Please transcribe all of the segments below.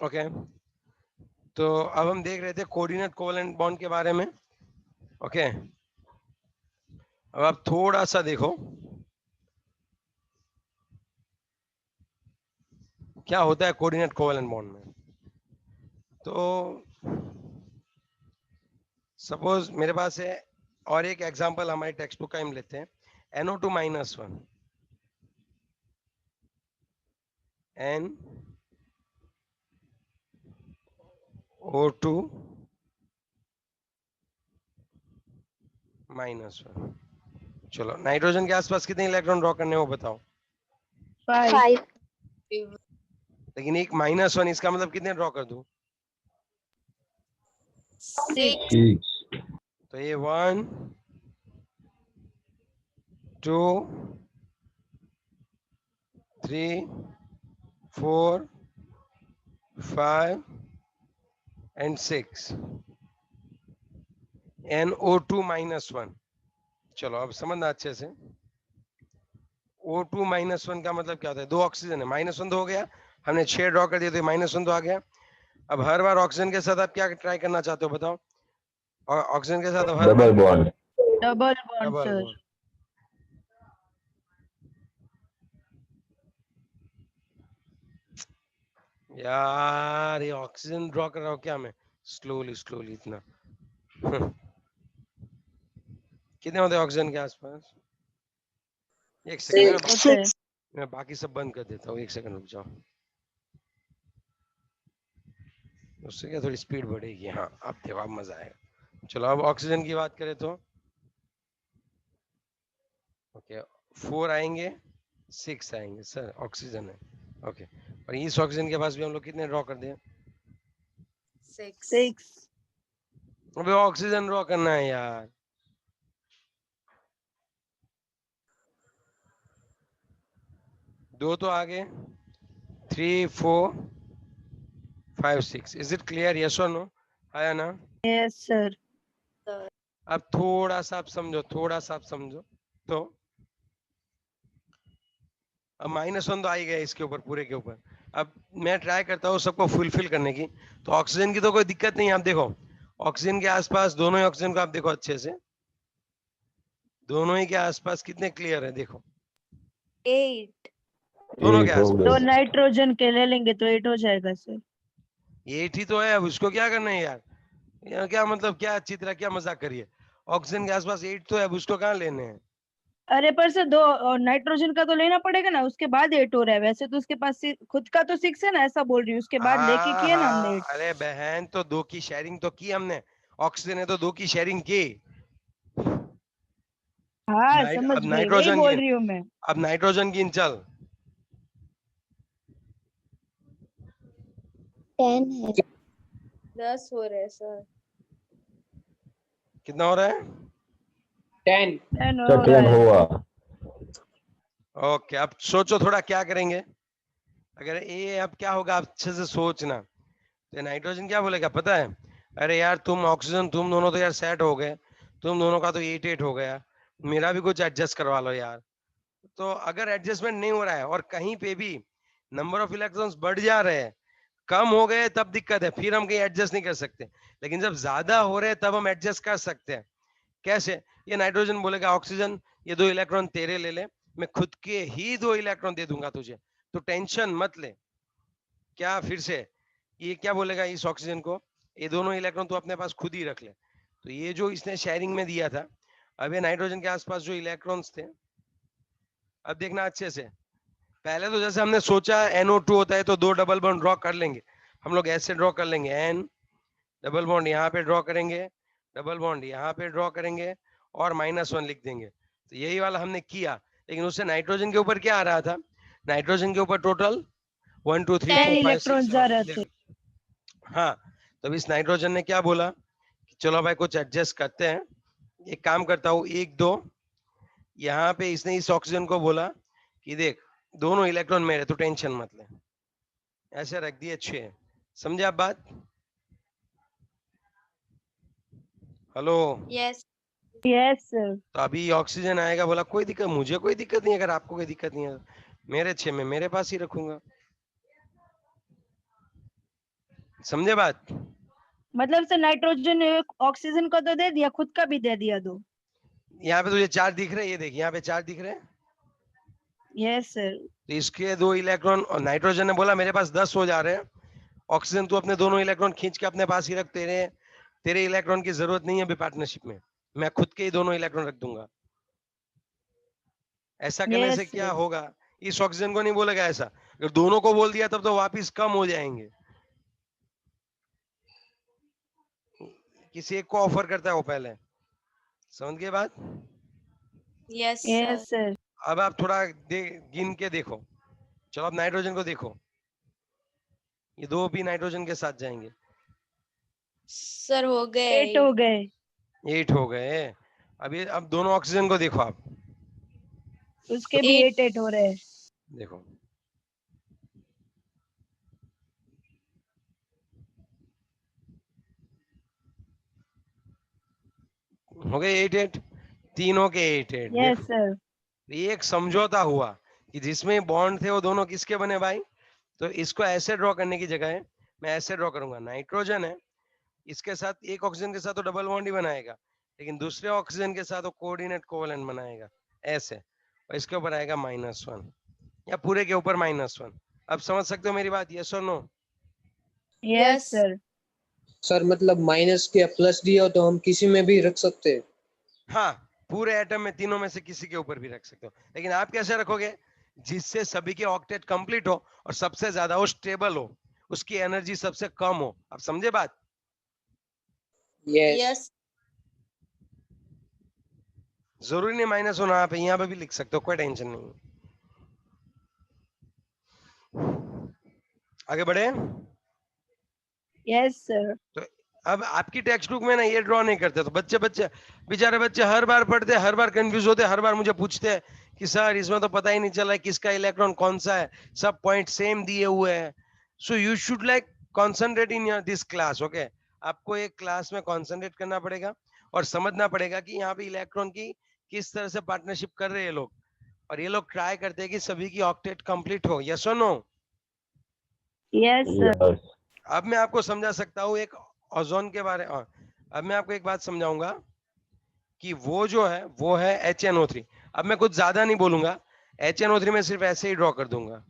Okay, तो अब हम देख रहे थे कोऑर्डिनेट कोवेलेंट बॉन्ड के बारे में। ओके, अब आप थोड़ा सा देखो क्या होता है कोऑर्डिनेट कोवेलेंट बॉन्ड में। तो सपोज मेरे पास है, और एक एग्जांपल हमारी टेक्स्ट बुक का हम लेते हैं, NO2 -1 NO2 -1। चलो, नाइट्रोजन के आसपास कितने इलेक्ट्रॉन ड्रॉ करने हैं वो बताओ। 5 लेकिन एक -1, इसका मतलब कितने ड्रॉ कर दूं? 6 तो ये 1 2 3 4 5 and 6 NO2 -1। चलो अब समझना अच्छे से, O2 -1 का मतलब क्या होता है? दो ऑक्सीजन है, -1 तो हो गया, हमने 6 ड्रॉ कर दिया तो -1 तो आ गया। अब हर बार ऑक्सीजन के साथ आप क्या ट्राई करना चाहते हो बताओ? और ऑक्सीजन के साथ हर बार double bond. Double bond double sir. Bond. यार ये ऑक्सीजन ड्रॉ कर रहा हूँ क्या मैं? स्लोली स्लोली इतना कितने होते हैं ऑक्सीजन के आसपास? एक सेकंड, होते हैं। मैं बाकी सब बंद कर देता हूँ, एक सेकंड रुक जाओ, उससे क्या थोड़ी स्पीड बढ़ेगी। हाँ अब देखो, अब मजा आएगा। चलो अब ऑक्सीजन की बात करें तो ओके, 4 आएंगे, 6 आएंगे सर, ऑक्सीजन है। ओके, और इस ऑक्सीजन के पास भी हम लोग कितने ड्रॉ कर दें? 6 अबे ऑक्सीजन ड्रॉ करना है यार। दो तो आ गए, 3 4 5 6। Is it clear? यस और नो? आया ना? Yes sir. अब थोड़ा सा आप समझो, थोड़ा सा आप समझो। तो अब -1 तो आ ही गया इसके ऊपर, पूरे के ऊपर। अब मैं ट्राई करता हूँ सबको फुलफिल करने की। तो ऑक्सीजन की तो कोई दिक्कत नहीं है। आप देखो ऑक्सीजन के आसपास, दोनों ही ऑक्सीजन को आप देखो अच्छे से, दोनों ही के आसपास कितने क्लियर है देखो, 8 दोनों के 8 हो आसपास। तो गए। नाइट्रोजन के ले लेंगे तो 8 हो जाएगा सर। ये ही तो है, अब उसको क्या करना है यार? यार क्या मतलब, क्या चित्रा, क्या मजाक करिए? ऑक्सीजन के आसपास 8 तो है, अब उसको कहाँ लेने हैं? अरे पर सर दो नाइट्रोजन का तो लेना पड़ेगा ना, उसके बाद 8 हो रहा है। वैसे तो उसके पास खुद का तो 6 है ना, ऐसा बोल रही हूँ। उसके बाद लेके हाँ किए ना हमने हाँ, 8। अरे बहन, तो दो की शेयरिंग तो की हमने, ऑक्सीजन है तो दो की शेयरिंग की। हाँ नाइट समझ अब गई, वही नाइट्रोजन बोल गिन, रही हूँ मैं। अब नाइट्रोजन गिन चल। 10 है। 10 हो रहे सर। कितना हो रहा है? 10। 10 हो रहा सेकेंड है। हुआ। ओके, अब सोचो थोड़ा क्या करेंगे। अगर ये, अब क्या होगा, आप अच्छे से सोचना। तो नाइट्रोजन क्या बोलेगा पता है? अरे यार तुम ऑक्सीजन, तुम दोनों तो यार सेट हो गए, तुम दोनों का तो 8 हो गया, मेरा भी कुछ एडजस्ट करवा लो यार। तो अगर एडजस्टमेंट नहीं हो रहा है और कहीं पे भी नंबर ऑफ इलेक्ट्रॉन्स बढ़ जा रहे हैं, कम हो गए तब दिक्कत है, फिर हम कहीं एडजस्ट नहीं कर सकते। लेकिन जब ज्यादा हो रहे हैं तब हम एडजस्ट कर सकते हैं। कैसे? ये नाइट्रोजन बोलेगा ऑक्सीजन ये 2 इलेक्ट्रॉन तेरे ले ले, मैं खुद के ही 2 इलेक्ट्रॉन दे दूंगा तुझे, तो टेंशन मत ले। क्या फिर से ये क्या बोलेगा इस ऑक्सीजन को? ये दोनों इलेक्ट्रॉन तू अपने पास खुद ही रख ले। तो ये जो इसने शेयरिंग में दिया था, अब ये नाइट्रोजन के आसपास जो इलेक्ट्रॉन्स थे, अब देखना अच्छे से। पहले तो जैसे हमने सोचा NO2 होता है तो 2 डबल बॉन्ड ड्रॉ कर लेंगे, हम लोग ऐसे ड्रॉ कर लेंगे, N डबल बॉन्ड यहाँ पे ड्रॉ करेंगे, डबल बॉन्ड यहाँ पे ड्रॉ करेंगे, और -1 लिख देंगे। तो यही वाला हमने किया। लेकिन उससे नाइट्रोजन के ऊपर क्या आ रहा था? नाइट्रोजन के ऊपर टोटल 1 2 3 10 4 5 6 इलेक्ट्रॉन जा 7 रहे थे। 11। हाँ, तो इस नाइट्रोजन ने क्या बोला कि चलो भाई कुछ एडजस्ट करते हैं, एक काम करता हूँ, 1 2, यहाँ पे इसने इस ऑक्सीजन को बोला कि देख दोनों इलेक्ट्रॉन मेरे, तो टेंशन मत ले, ऐसे रख दिए 6। समझे आप बात? हेलो? यस। Yes sir. तो अभी ऑक्सीजन आएगा, बोला कोई दिक्कत, मुझे कोई दिक्कत नहीं, अगर आपको कोई दिक्कत नहीं है, मेरे 6 में मेरे पास ही रखूंगा। समझे बात? मतलब सर नाइट्रोजन ऑक्सीजन का तो दे दिया, खुद का भी दे दिया दो। यहाँ पे तुझे चार दिख रहे हैं, ये देख यहाँ पे चार दिख रहे हैं। Yes sir. तो इसके दो इलेक्ट्रॉन, और नाइट्रोजन ने बोला मेरे पास 10 हो जा रहे हैं। ऑक्सीजन तू अपने दोनों इलेक्ट्रॉन खींच के अपने पास ही रख, तेरे इलेक्ट्रॉन की जरूरत नहीं है अभी पार्टनरशिप में, मैं खुद के ही दोनों इलेक्ट्रॉन रख दूंगा। ऐसा करने से यस क्या सर। होगा, इस ऑक्सीजन को नहीं बोलेगा ऐसा, अगर दोनों को बोल दिया तब तो वापिस कम हो जाएंगे। किसी एक को ऑफर करता है वो पहले, समझ गए बात? Yes, sir. Yes sir. अब आप थोड़ा गिन के देखो। चलो अब नाइट्रोजन को देखो, ये दो भी नाइट्रोजन के साथ जाएंगे। Sir, हो गए 8 हो गए। 8 हो गए। अब दोनों ऑक्सीजन को देखो आप, उसके भी 8. 8 हो रहे हैं। देखो हो गए 8 8, तीनों के 8 8। यस देखो सर। ये एक समझौता हुआ कि जिसमें बॉन्ड थे वो दोनों किसके बने भाई। तो इसको ऐसे ड्रॉ करने की जगह मैं ऐसे ड्रॉ करूंगा, नाइट्रोजन है इसके साथ एक ऑक्सीजन के साथ तो डबल बॉन्ड ही बनाएगा, लेकिन दूसरे ऑक्सीजन के साथ वो कोऑर्डिनेट कोवेलेंट बनाएगा ऐसे, और इसके ऊपर आएगा -1 या पूरे के ऊपर -1। अब समझ सकते हो मेरी बात, यस और no? Yes Yes. Sir. Sir मतलब माइनस के प्लस दिया हो तो हम किसी में भी रख सकते हैं। हाँ, पूरे एटम में तीनों में से किसी के ऊपर भी रख सकते हो, लेकिन आप कैसे रखोगे, जिससे सभी के ऑक्टेट कंप्लीट हो और सबसे ज्यादा वो स्टेबल हो, उसकी एनर्जी सबसे कम हो। आप समझे बात? यस। Yes. जरूरी नहीं माइनस होना, आप यहाँ पे भी लिख सकते हो, कोई टेंशन नहीं। आगे बढ़े। Yes sir. तो अब आपकी टेक्स्ट बुक में ना ये ड्रॉ नहीं करते, तो बच्चे बेचारे बच्चे हर बार पढ़ते, हर बार कंफ्यूज होते, हर बार मुझे पूछते हैं कि सर इसमें तो पता ही नहीं चला किसका इलेक्ट्रॉन कौन सा है, सब पॉइंट सेम दिए हुए हैं। So you should like concentrate in your this class, okay. आपको एक क्लास में कॉन्सेंट्रेट करना पड़ेगा और समझना पड़ेगा कि यहाँ पे इलेक्ट्रॉन की किस तरह से पार्टनरशिप कर रहे हैं ये लोग, और ये लोग ट्राई करते हैं कि सभी की ऑक्टेट कंप्लीट हो। यस और नो? Yes sir. अब मैं आपको समझा सकता हूँ एक ओजोन के बारे में। अब मैं आपको एक बात समझाऊंगा कि वो जो है वो है HNO3। अब मैं कुछ ज्यादा नहीं बोलूंगा, HNO3 में सिर्फ ऐसे ही ड्रॉ कर दूंगा।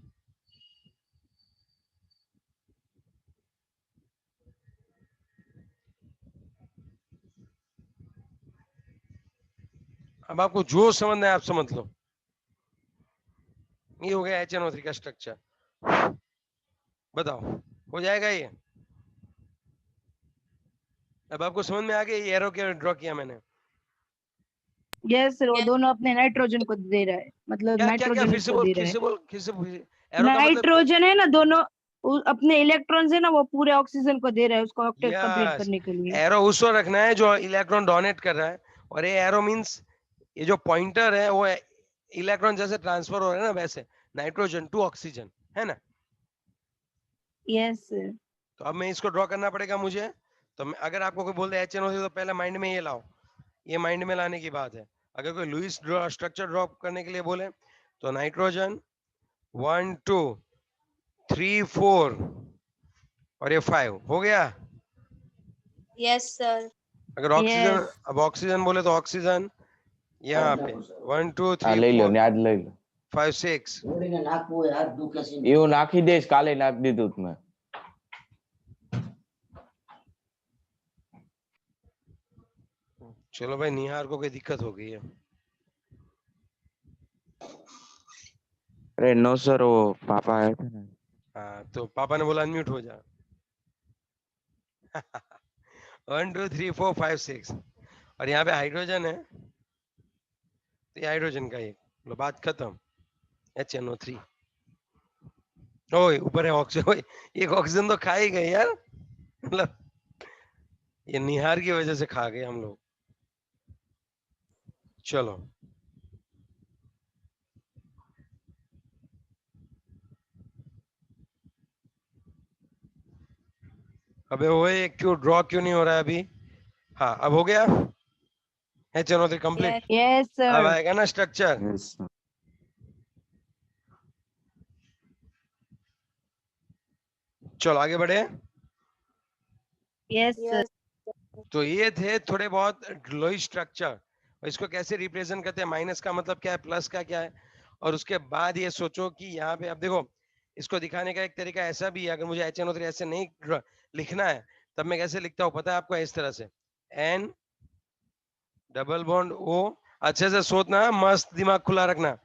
अब आपको जो समझना है आप समझ लो। ये हो गया HNO3 का स्ट्रक्चर। बताओ हो जाएगा ये? अब आपको समझ में आ गया ये एरो क्या ड्रॉ किया मैंने? Yes sir. वो Yes. दोनों अपने नाइट्रोजन को दे रहा है, मतलब क्या क्या क्या, नाइट्रोजन फिर से उसको बोल दे फिर रहा है। से बोल फिर से बोल। एरो का मतलब नाइट्रोजन है ना, दोनों अपने इलेक्ट्रॉन्स है ना, वो पूरे ऑक्सीजन को दे रहा है उसको ऑक्टेट कंप्लीट यस, करने के लिए। एरो उसको रखना है जो इलेक्ट्रॉन डोनेट कर रहा है, और ये एरो मींस ये जो पॉइंटर है वो इलेक्ट्रॉन जैसे ट्रांसफर हो रहा है ना वैसे, नाइट्रोजन टू ऑक्सीजन, है ना? Yes sir. तो अब मैं इसको ड्रॉ करना पड़ेगा मुझे। तो अगर आपको कोई बोल दे HNO से, तो पहले माइंड में ये लाओ, ये माइंड में लाने की बात है। अगर कोई लुईस स्ट्रक्चर ड्रॉ करने के लिए बोले तो नाइट्रोजन 1 2 3 4 और ये 5 हो गया। Yes, sir. अगर ऑक्सीजन, यस। अब ऑक्सीजन बोले तो ऑक्सीजन यहाँ पे 1 2 હા 3 લઈ લો 4 યાદ લઈ લો 5 6। એવું નાખી દઈશ કાલે નાખી દીધું તમે चलो भाई, निहार को कोई दिक्कत हो गई है? अरे नो सर वो पापा आए थे ना हाँ, तो पापा ने बोला अनम्यूट हो जा। 1 2 3 4 5 6, और यहाँ पे हाइड्रोजन है, तो ये हाइड्रोजन का एक, लो बात खत्म। HNO3। ओए ऊपर है ऑक्सीजन, ओए एक ऑक्सीजन तो खा ही गए यार, मतलब ये निहार की वजह से खा गए हम लोग। चलो अबे ओए क्यों ड्रॉ क्यों नहीं हो रहा है अभी? हाँ अब हो गया HNO3 कंप्लीट। Yes. यस अब सर। आएगा ना स्ट्रक्चर। चलो आगे बढ़े। Yes, sir. Yes. तो ये थे थोड़े बहुत लोई स्ट्रक्चर, इसको कैसे रिप्रेजेंट करते हैं, माइनस का मतलब क्या है, प्लस का क्या है। और उसके बाद ये सोचो कि यहाँ पे अब देखो, इसको दिखाने का एक तरीका ऐसा भी है, अगर मुझे HNO3 ऐसे नहीं लिखना है तब मैं कैसे लिखता हूँ पता है आपको, इस तरह से N डबल बॉन्ड O, अच्छे से सोचना, मस्त दिमाग खुला रखना,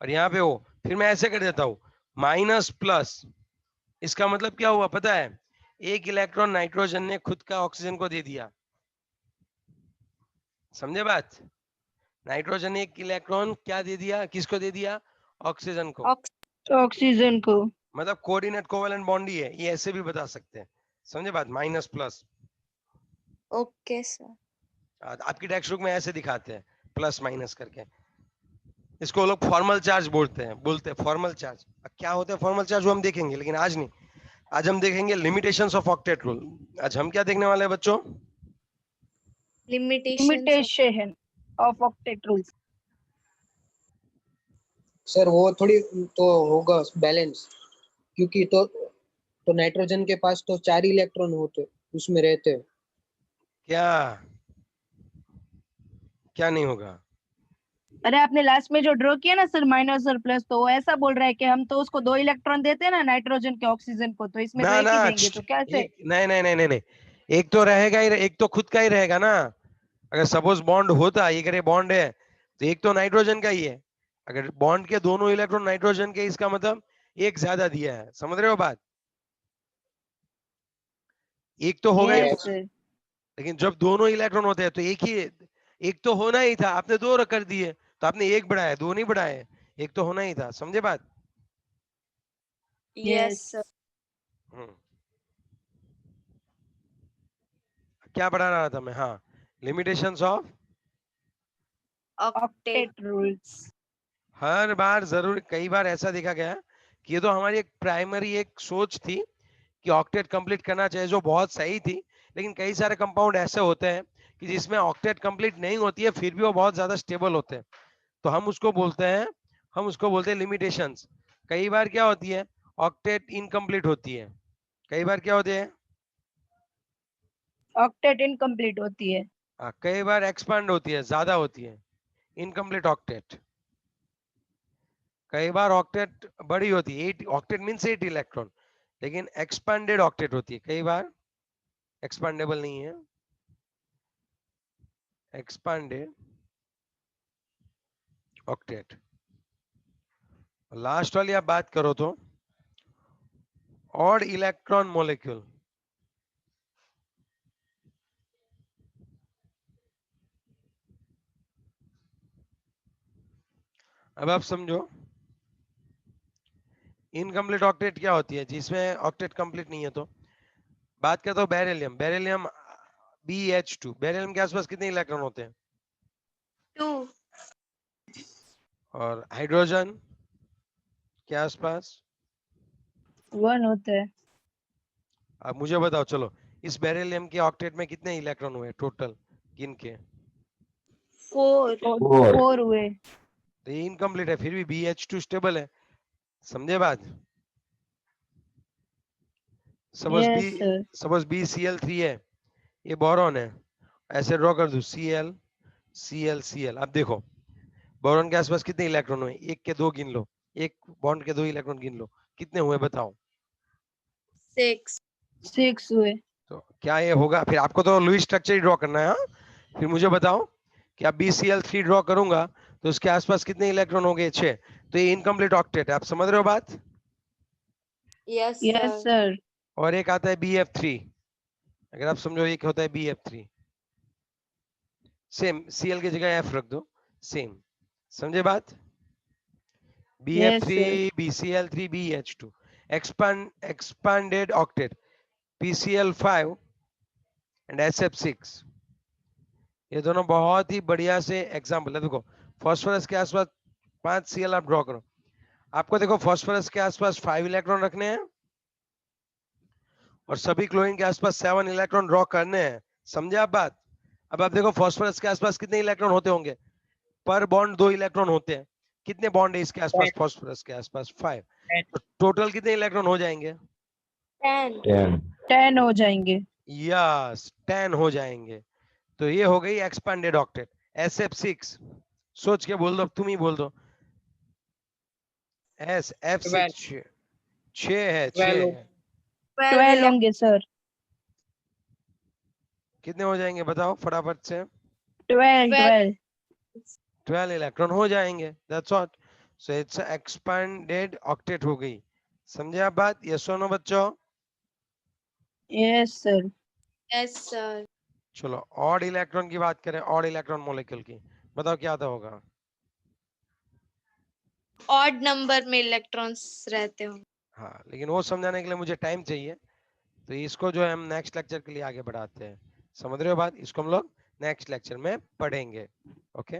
और यहाँ पे O, फिर मैं ऐसे कर देता हूँ माइनस प्लस। इसका मतलब क्या हुआ पता है, एक इलेक्ट्रॉन नाइट्रोजन ने खुद का ऑक्सीजन को दे दिया, समझे बात। नाइट्रोजन ने एक इलेक्ट्रॉन क्या दे दिया, किसको दे दिया, ऑक्सीजन को। ऑक्सीजन को। मतलब कोऑर्डिनेट कोवेलेंट बॉन्ड ही है ये, ऐसे भी बता सकते हैं, समझे बात, माइनस प्लस। Okay, sir. आपकी टेक्स्ट बुक में ऐसे दिखाते हैं प्लस माइनस करके, इसको लोग फॉर्मल चार्ज बोलते हैं फॉर्मल चार्ज। क्या होता है फॉर्मल चार्ज वो हम देखेंगे, लेकिन आज नहीं, आज हम देखेंगे लिमिटेशंस ऑफ ऑक्टेट रूल। आज हम क्या देखने वाले हैं बच्चों, Limitations. Limitation of octet rules. Sir वो थोड़ी तो होगा बैलेंस, क्योंकि तो नाइट्रोजन के पास तो 4 इलेक्ट्रॉन होते उसमें रहते हैं। क्या क्या नहीं होगा। अरे आपने लास्ट में जो ड्रॉ किया ना सर, माइनस और प्लस, तो वो ऐसा बोल रहा है कि हम तो उसको 2 इलेक्ट्रॉन देते हैं ना नाइट्रोजन के ऑक्सीजन को, तो इसमें तो ना एक ना ही देंगे, तो कैसे। नहीं नहीं नहीं नहीं नहीं, एक तो रहेगा ही, एक तो खुद का ही रहेगा ना। अगर सपोज बॉन्ड होता, ये करे बॉन्ड है तो एक तो नाइट्रोजन का ही है, अगर बॉन्ड के दोनों इलेक्ट्रॉन नाइट्रोजन के, इसका मतलब एक ज्यादा दिया है, समझ रहे हो बात। एक तो होगा ही, यस सर। लेकिन जब दोनों इलेक्ट्रॉन होते हैं तो एक ही, एक तो होना ही था, आपने 2 कर दिए तो आपने एक बढ़ाया, 2 नहीं बढ़ाए, एक तो होना ही था, समझे बात। Yes, sir. हम्म, क्या पढ़ा रहा था मैं, हाँ, limitations of Octet. Octet rules. हर बार जरूर, कई बार ऐसा देखा गया कि ये तो हमारी एक प्राइमरी एक सोच थी कि ऑक्टेट कंप्लीट करना चाहिए, जो बहुत सही थी, लेकिन कई सारे कंपाउंड ऐसे होते हैं कि जिसमें ऑक्टेट कंप्लीट नहीं होती है, फिर भी वो बहुत ज्यादा स्टेबल होते हैं, तो हम उसको बोलते हैं लिमिटेशंस। कई बार क्या होती है, ऑक्टेट इनकम्प्लीट होती है, कई बार क्या होते हैं, ऑक्टेट इनकम्प्लीट होती है। कई बार एक्सपांड होती है, ज्यादा होती है, इनकम्प्लीट ऑक्टेट। कई बार ऑक्टेट बड़ी होती है, 8 ऑक्टेट मींस 8 इलेक्ट्रॉन, लेकिन एक्सपांडेड ऑक्टेट होती है, कई बार एक्सपांडेबल नहीं है, एक्सपांडेड ऑक्टेट। लास्ट वाली आप बात करो तो ऑड इलेक्ट्रॉन मॉलिक्यूल। अब आप समझो इनकम्प्लीट ऑक्टेट क्या होती है, जिसमें ऑक्टेट कंप्लीट नहीं है। तो बात करता हूँ बेरिलियम, बेरिलियम BH2, बेरिलियम के आसपास कितने इलेक्ट्रॉन होते हैं, 2. और हाइड्रोजन के आसपास, 1 होता है। अब मुझे बताओ चलो, इस बेरिलियम के ऑक्टेट में कितने इलेक्ट्रॉन हुए टोटल, गिन के। 4. 4 हुए। तो ये इनकम्प्लीट है, फिर भी BH2 स्टेबल है, समझे बात। Yes sir. सपोज BCl3 है, ये बोरॉन है, ऐसे ड्रॉ कर दूं Cl Cl Cl। अब देखो बोरॉन के आसपास कितने इलेक्ट्रॉन हुए, एक के 2 गिन लो, एक बॉन्ड के 2 इलेक्ट्रॉन गिन लो, कितने हुए बताओ। 6. 6 हुए। तो क्या ये होगा, फिर आपको तो लुईस स्ट्रक्चर ही ड्रॉ करना है, हाँ? फिर मुझे बताओ कि अब BCl3 ड्रॉ करूंगा तो उसके आसपास कितने इलेक्ट्रॉन हो गए, 6, तो ये इनकम्प्लीट ऑक्टेट है, आप समझ रहे हो बात। Yes, yes sir. सर। और एक आता है BF3, अगर आप समझो एक होता है BF3, सेम Cl की जगह F रख दो, सेम, समझे बात। Yes, BF3 sir. BCl3 BH2 expanded octet PCl5 and SF6, ये दोनों बहुत ही बढ़िया से एग्जाम्पल है। देखो फास्फोरस के आसपास 5 Cl आप ड्रॉ करो, आपको देखो फास्फोरस के आसपास 5 इलेक्ट्रॉन रखने हैं और सभी क्लोरीन के आसपास 7 इलेक्ट्रॉन ड्रॉ करने हैं, समझे आप बात। अब आप देखो फास्फोरस के आसपास कितने इलेक्ट्रॉन होते होंगे, पर बॉन्ड 2 इलेक्ट्रॉन होते हैं, कितने बॉन्ड है इसके आसपास, फास्फोरस के आसपास 5, तो टोटल कितने इलेक्ट्रॉन हो जाएंगे, 10. 10. 10 हो जाएंगे। यस 10 हो जाएंगे। तो ये हो गई एक्सपेंडेड ऑक्टेट। SF6 सोच के बोल दो, तुम ही बोल दो। SF6 6 है, 6 12 है। 12 होंगे सर, कितने हो जाएंगे बताओ फटाफट से। 12 12 इलेक्ट्रॉन हो जाएंगे, that's all. So it's expanded octet हो गई। समझे आप बात? यस और नो बच्चों? Yes sir. Yes, sir. चलो ऑड इलेक्ट्रॉन की बात करें, ऑड इलेक्ट्रॉन मॉलिक्यूल की। बताओ क्या था होगा? Odd number में electrons रहते हो। हाँ, लेकिन वो समझाने के लिए मुझे टाइम चाहिए, तो इसको जो है हम नेक्स्ट लेक्चर के लिए आगे बढ़ाते हैं। समझ रहे हो बात? इसको हम लोग नेक्स्ट लेक्चर में पढ़ेंगे। ओके